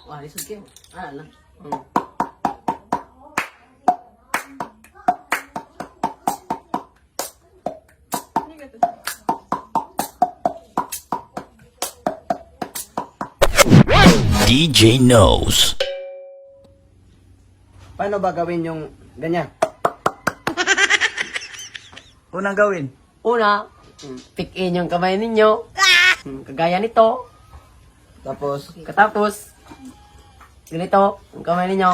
Wah, lisod kayo. Ah, lang. Hmm. DJ knows. Paano ba gawin yung ganyan? Unang gawin. Una, pick in yung kamay ninyo. Kagaya nito. Tapos, Katapos, ganito, ang kamay ninyo.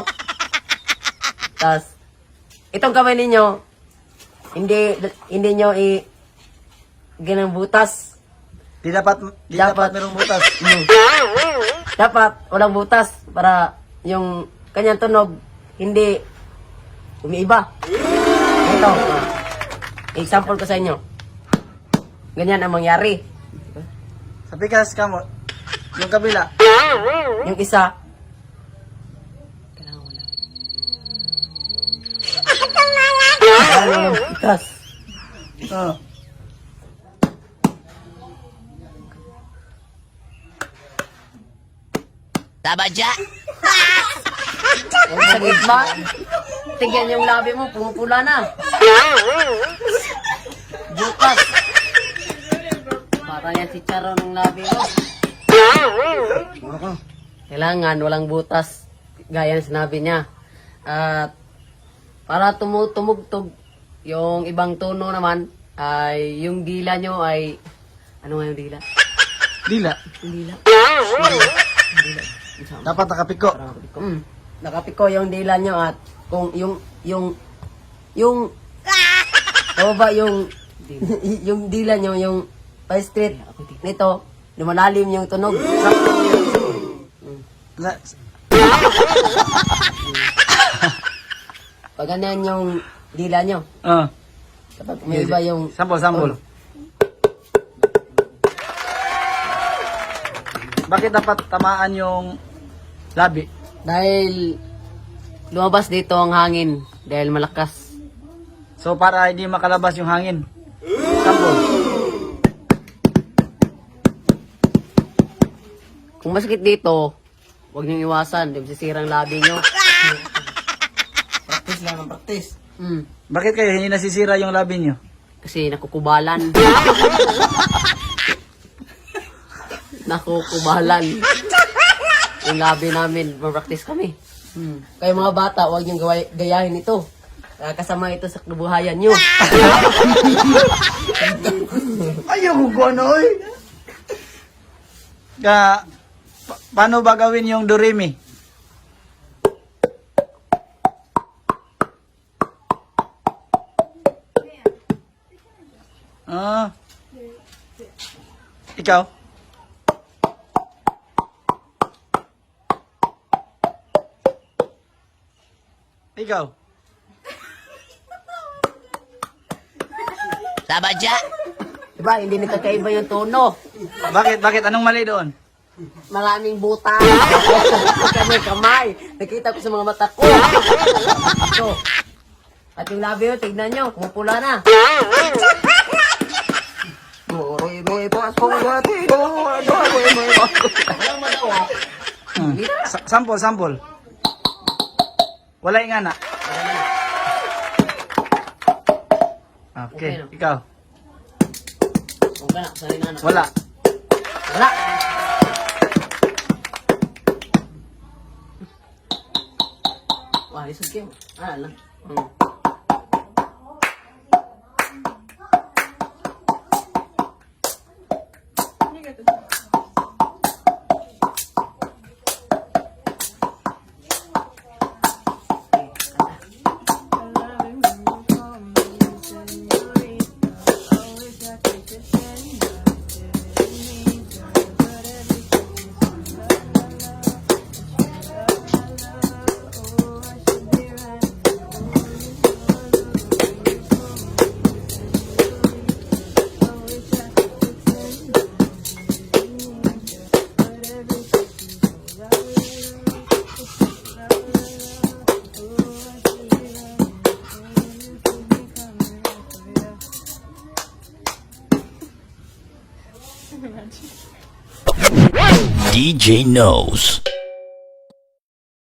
Tapos, itong kamay ninyo, hindi nyo ganang butas. Di dapat merong butas. Dapat walang butas para yung kanyang tunog hindi umiiba. Ito, example ko sa inyo. Ganyan ang mangyari. Sa pikas ka mo. Yung kabila. Yung isa, walang butas. Oh. Tabadya. Yung sa gitna, tigyan yung labi mo, pumupula na. Bukas. Para yan si Charo ng labi mo. Kailangan walang butas. Gaya ng sinabi niya. At para tumugtog yung ibang tono naman, ay yung dila nyo ay... Ano nga yung dila? Dila. Yung dila. Dapat nakapiko. Nakapiko yung dila nyo at kung yung ba yung yung dila nyo, yung pa-straight nito, lumalalim yung tunog. Na- Pag ganyan yung dila nyo, Oh. kapag may iba yung... Sample. Bakit dapat tamaan yung labi? Dahil lumabas dito ang hangin dahil malakas. So para hindi makalabas yung hangin. Sample. Kung masakit dito, huwag niyong iwasan, di masisirang labi nyo. practice lang ng practice. Bakit kayo hindi nasisira yung labi nyo? Kasi nakukubalan. Nakukubalan. Yung labi namin, mag-practice kami. Kayo mga bata, huwag niyong gayahin ito. Kasama ito sa kabuhayan nyo. Ayaw ko ano oy. Paano ba gawin yung doremi? Ah. Ikaw? Ikaw? Tabadya. Diba, hindi nagkakaiba yung tono. Bakit? Anong mali doon? Maraming buta. Kamay. Nakita ko sa mga mata ko. So, at yung labi nyo, tignan nyo, kumupula na. Walang madawa. Sample. Wala yung ana. Okay, Okay, no? ikaw. Huwag ka na, sorry na. Wala. Wala. Wah, lisod kayo. Ah, lang. DJ knows.